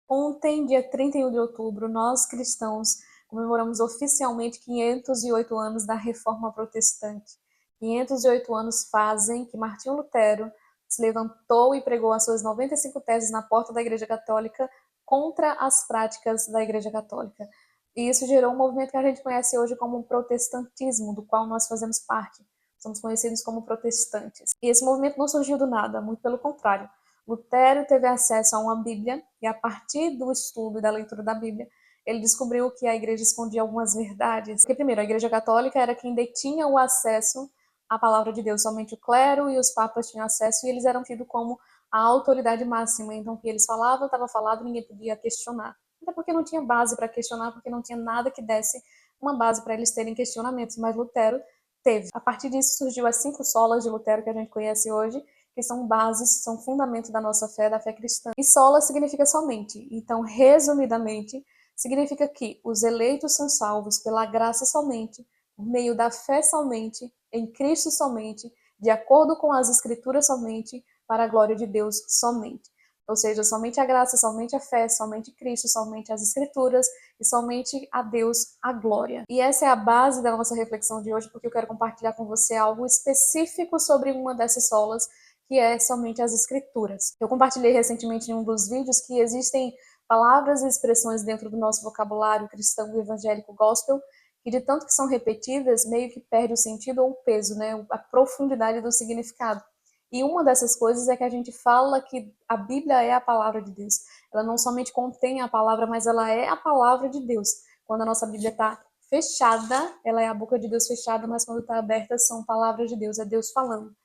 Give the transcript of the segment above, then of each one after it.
Ontem, dia 31 de outubro, nós cristãos comemoramos oficialmente 508 anos da Reforma Protestante. 508 anos fazem que Martinho Lutero se levantou e pregou as suas 95 teses na porta da Igreja Católica contra as práticas da Igreja Católica. E isso gerou um movimento que a gente conhece hoje como o protestantismo, do qual nós fazemos parte. Somos conhecidos como protestantes. E esse movimento não surgiu do nada, muito pelo contrário. Lutero teve acesso a uma Bíblia e, a partir do estudo e da leitura da Bíblia, ele descobriu que a igreja escondia algumas verdades. Porque, primeiro, a Igreja Católica era quem detinha o acesso à palavra de Deus. Somente o clero e os papas tinham acesso e eles eram tidos como a autoridade máxima. Então, o que eles falavam estava falado, ninguém podia questionar. Até porque não tinha base para questionar, porque não tinha nada que desse uma base para eles terem questionamentos. Mas Lutero teve. A partir disso surgiu as 5 solas de Lutero que a gente conhece hoje, que são bases, são fundamentos da nossa fé, da fé cristã. E sola significa somente. Então, resumidamente, significa que os eleitos são salvos pela graça somente, por meio da fé somente, em Cristo somente, de acordo com as Escrituras somente, para a glória de Deus somente. Ou seja, somente a graça, somente a fé, somente Cristo, somente as Escrituras e somente a Deus a glória. E essa é a base da nossa reflexão de hoje, porque eu quero compartilhar com você algo específico sobre uma dessas solas, que é somente as Escrituras. Eu compartilhei recentemente em um dos vídeos que existem palavras e expressões dentro do nosso vocabulário cristão e evangélico gospel que, de tanto que são repetidas, meio que perde o sentido ou o peso, né? A profundidade do significado. E uma dessas coisas é que a gente fala que a Bíblia é a palavra de Deus. Ela não somente contém a palavra, mas ela é a palavra de Deus. Quando a nossa Bíblia está fechada, ela é a boca de Deus fechada, mas quando está aberta, são palavras de Deus, é Deus falando.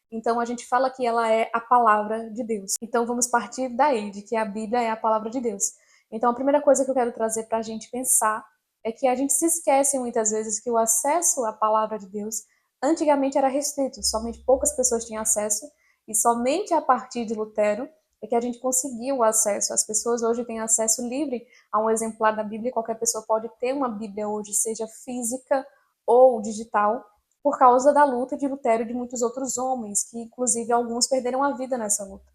Então a gente fala que ela é a palavra de Deus. Então vamos partir daí, de que a Bíblia é a palavra de Deus. Então a primeira coisa que eu quero trazer para a gente pensar é que a gente se esquece muitas vezes que o acesso à palavra de Deus antigamente era restrito, somente poucas pessoas tinham acesso, e somente a partir de Lutero é que a gente conseguiu o acesso. As pessoas hoje têm acesso livre a um exemplar da Bíblia, qualquer pessoa pode ter uma Bíblia hoje, seja física ou digital, por causa da luta de Lutero e de muitos outros homens, que inclusive alguns perderam a vida nessa luta.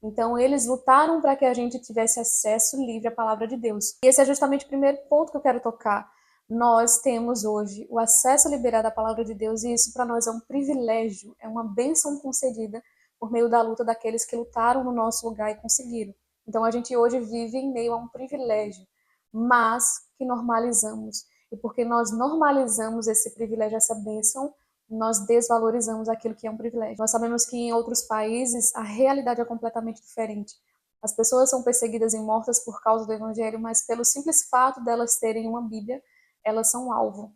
Então eles lutaram para que a gente tivesse acesso livre à palavra de Deus. E esse é justamente o primeiro ponto que eu quero tocar. Nós temos hoje o acesso liberado à palavra de Deus e isso para nós é um privilégio, é uma bênção concedida por meio da luta daqueles que lutaram no nosso lugar e conseguiram. Então a gente hoje vive em meio a um privilégio, mas que normalizamos. E porque nós normalizamos esse privilégio, essa bênção, nós desvalorizamos aquilo que é um privilégio. Nós sabemos que em outros países a realidade é completamente diferente. As pessoas são perseguidas e mortas por causa do evangelho, mas pelo simples fato delas terem uma Bíblia, elas são alvo.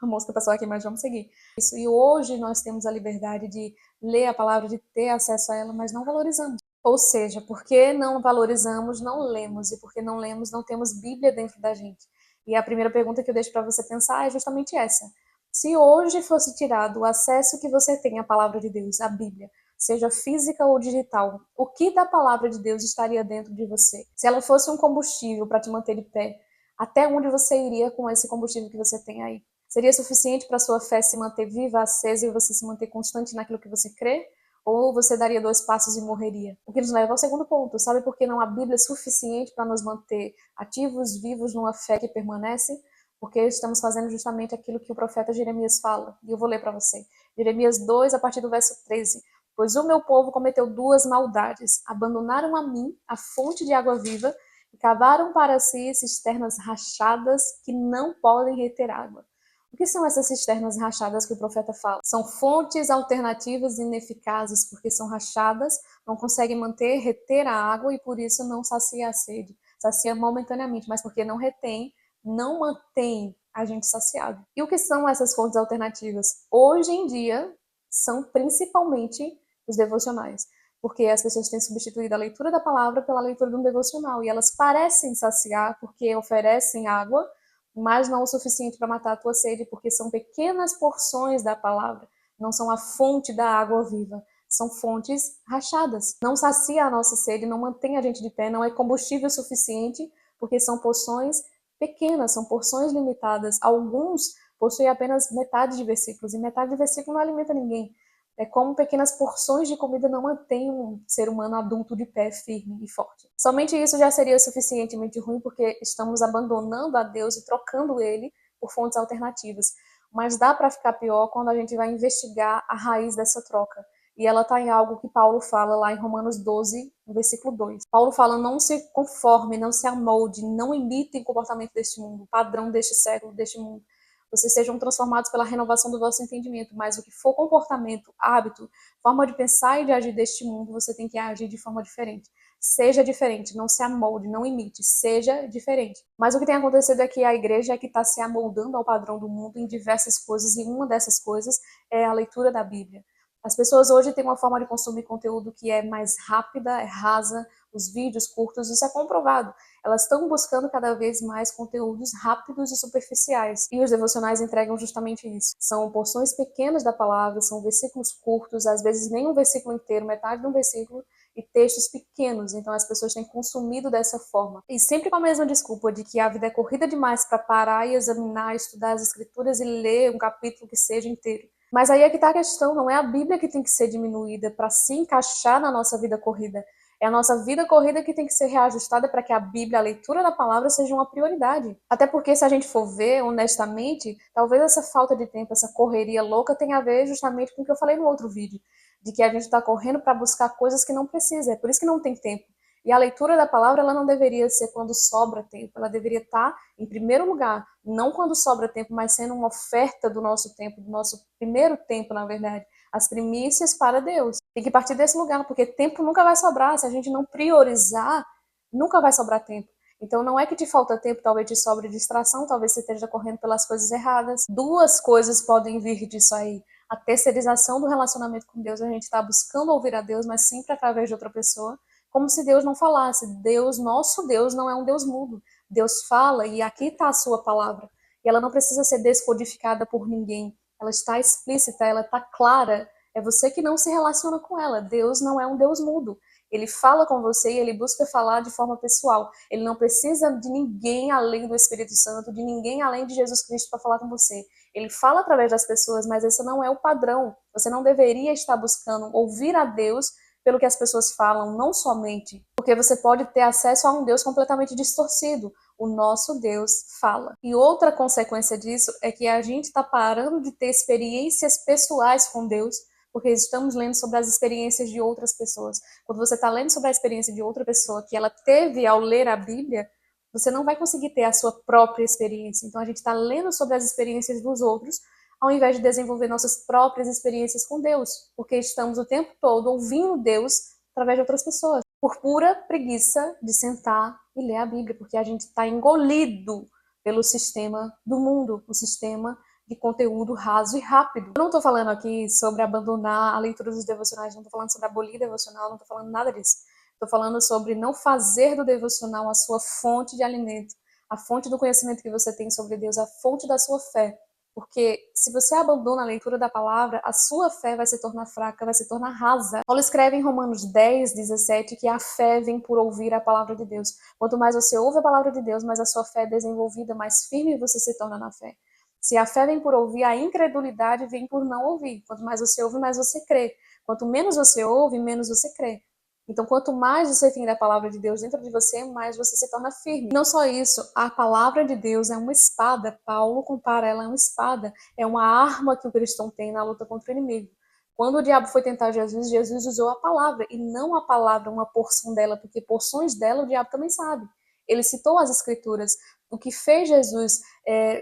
A mosca passou aqui, mas vamos seguir. Isso. E hoje nós temos a liberdade de ler a palavra, de ter acesso a ela, mas não valorizamos. Ou seja, porque não valorizamos, não lemos. E porque não lemos, não temos Bíblia dentro da gente. E a primeira pergunta que eu deixo para você pensar é justamente essa. Se hoje fosse tirado o acesso que você tem à palavra de Deus, à Bíblia, seja física ou digital, o que da palavra de Deus estaria dentro de você? Se ela fosse um combustível para te manter de pé, até onde você iria com esse combustível que você tem aí? Seria suficiente para sua fé se manter viva, acesa e você se manter constante naquilo que você crê? Ou você daria 2 passos e morreria? O que nos leva ao segundo ponto. Sabe por que não há Bíblia suficiente para nos manter ativos, vivos numa fé que permanece? Porque estamos fazendo justamente aquilo que o profeta Jeremias fala. E eu vou ler para você. Jeremias 2, a partir do verso 13. Pois o meu povo cometeu 2 maldades. Abandonaram a mim, a fonte de água viva, e cavaram para si cisternas rachadas que não podem reter água. O que são essas cisternas rachadas que o profeta fala? São fontes alternativas ineficazes, porque são rachadas, não conseguem manter, reter a água e por isso não sacia a sede. Sacia momentaneamente, mas porque não retém, não mantém a gente saciado. E o que são essas fontes alternativas? Hoje em dia, são principalmente os devocionais, porque as pessoas têm substituído a leitura da palavra pela leitura de um devocional, e elas parecem saciar porque oferecem água, mas não o suficiente para matar a tua sede, porque são pequenas porções da palavra, não são a fonte da água viva, são fontes rachadas. Não sacia a nossa sede, não mantém a gente de pé, não é combustível suficiente, porque são porções pequenas, são porções limitadas. Alguns possuem apenas metade de versículos, e metade de versículo não alimenta ninguém. É como pequenas porções de comida não mantêm um ser humano adulto de pé, firme e forte. Somente isso já seria suficientemente ruim, porque estamos abandonando a Deus e trocando Ele por fontes alternativas. Mas dá para ficar pior quando a gente vai investigar a raiz dessa troca. E ela está em algo que Paulo fala lá em Romanos 12, no versículo 2. Paulo fala: não se conforme, não se amolde, não imitem o comportamento deste mundo, o padrão deste século, deste mundo. Vocês sejam transformados pela renovação do vosso entendimento, mas o que for comportamento, hábito, forma de pensar e de agir deste mundo, você tem que agir de forma diferente. Seja diferente, não se amolde, não imite, seja diferente. Mas o que tem acontecido é que a igreja é que está se amoldando ao padrão do mundo em diversas coisas, e uma dessas coisas é a leitura da Bíblia. As pessoas hoje têm uma forma de consumir conteúdo que é mais rápida, é rasa, os vídeos curtos, isso é comprovado. Elas estão buscando cada vez mais conteúdos rápidos e superficiais. E os devocionais entregam justamente isso. São porções pequenas da palavra, são versículos curtos, às vezes nem um versículo inteiro, metade de um versículo, e textos pequenos. Então as pessoas têm consumido dessa forma. E sempre com a mesma desculpa de que a vida é corrida demais para parar e examinar, estudar as escrituras e ler um capítulo que seja inteiro. Mas aí é que está a questão, não é a Bíblia que tem que ser diminuída para se encaixar na nossa vida corrida. É a nossa vida corrida que tem que ser reajustada para que a Bíblia, a leitura da palavra, seja uma prioridade. Até porque, se a gente for ver honestamente, talvez essa falta de tempo, essa correria louca tenha a ver justamente com o que eu falei no outro vídeo, de que a gente está correndo para buscar coisas que não precisa, é por isso que não tem tempo. E a leitura da palavra, ela não deveria ser quando sobra tempo, ela deveria estar em primeiro lugar, não quando sobra tempo, mas sendo uma oferta do nosso tempo, do nosso primeiro tempo, na verdade, as primícias para Deus. Tem que partir desse lugar, porque tempo nunca vai sobrar, se a gente não priorizar, nunca vai sobrar tempo. Então não é que te falta tempo, talvez te sobre distração, talvez você esteja correndo pelas coisas erradas. Duas coisas podem vir disso aí. A terceirização do relacionamento com Deus, a gente está buscando ouvir a Deus, mas sempre através de outra pessoa, como se Deus não falasse. Deus, nosso Deus, não é um Deus mudo. Deus fala e aqui está a sua palavra. E ela não precisa ser descodificada por ninguém. Ela está explícita, ela está clara. É você que não se relaciona com ela. Deus não é um Deus mudo. Ele fala com você e ele busca falar de forma pessoal. Ele não precisa de ninguém além do Espírito Santo, de ninguém além de Jesus Cristo para falar com você. Ele fala através das pessoas, mas esse não é o padrão. Você não deveria estar buscando ouvir a Deus pelo que as pessoas falam, não somente porque você pode ter acesso a um Deus completamente distorcido. O nosso Deus fala. E outra consequência disso é que a gente está parando de ter experiências pessoais com Deus, porque estamos lendo sobre as experiências de outras pessoas. Quando você está lendo sobre a experiência de outra pessoa que ela teve ao ler a Bíblia, você não vai conseguir ter a sua própria experiência. Então a gente está lendo sobre as experiências dos outros, ao invés de desenvolver nossas próprias experiências com Deus, porque estamos o tempo todo ouvindo Deus através de outras pessoas, por pura preguiça de sentar e ler a Bíblia, porque a gente está engolido pelo sistema do mundo, o sistema de conteúdo raso e rápido. Eu não estou falando aqui sobre abandonar a leitura dos devocionais, não estou falando sobre abolir devocional, não estou falando nada disso. Estou falando sobre não fazer do devocional a sua fonte de alimento, a fonte do conhecimento que você tem sobre Deus, a fonte da sua fé. Porque se você abandona a leitura da palavra, a sua fé vai se tornar fraca, vai se tornar rasa. Paulo escreve em Romanos 10, 17 que a fé vem por ouvir a palavra de Deus. Quanto mais você ouve a palavra de Deus, mais a sua fé é desenvolvida, mais firme você se torna na fé. Se a fé vem por ouvir, a incredulidade vem por não ouvir. Quanto mais você ouve, mais você crê. Quanto menos você ouve, menos você crê. Então, quanto mais você tem da palavra de Deus dentro de você, mais você se torna firme. Não só isso, a palavra de Deus é uma espada. Paulo compara ela a uma espada. É uma arma que o cristão tem na luta contra o inimigo. Quando o diabo foi tentar Jesus, Jesus usou a palavra, e não a palavra, uma porção dela, porque porções dela o diabo também sabe. Ele citou as escrituras. O que fez Jesus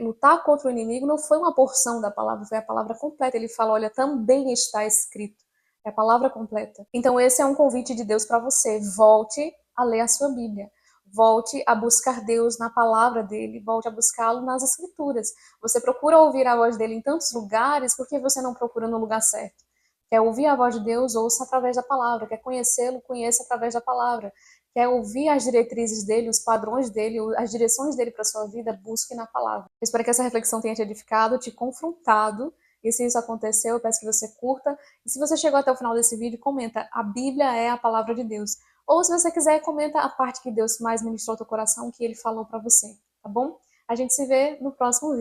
lutar contra o inimigo não foi uma porção da palavra, foi a palavra completa. Ele fala, olha, também está escrito. É a palavra completa. Então esse é um convite de Deus para você. Volte a ler a sua Bíblia. Volte a buscar Deus na palavra dele. Volte a buscá-lo nas escrituras. Você procura ouvir a voz dele em tantos lugares, por que você não procura no lugar certo? Quer ouvir a voz de Deus? Ouça através da palavra. Quer conhecê-lo? Conheça através da palavra. Quer ouvir as diretrizes dele, os padrões dele, as direções dele para a sua vida? Busque na palavra. Eu espero que essa reflexão tenha te edificado, te confrontado. E se isso aconteceu, eu peço que você curta. E se você chegou até o final desse vídeo, comenta: a Bíblia é a palavra de Deus. Ou se você quiser, comenta a parte que Deus mais ministrou ao teu coração, que ele falou para você, tá bom? A gente se vê no próximo vídeo.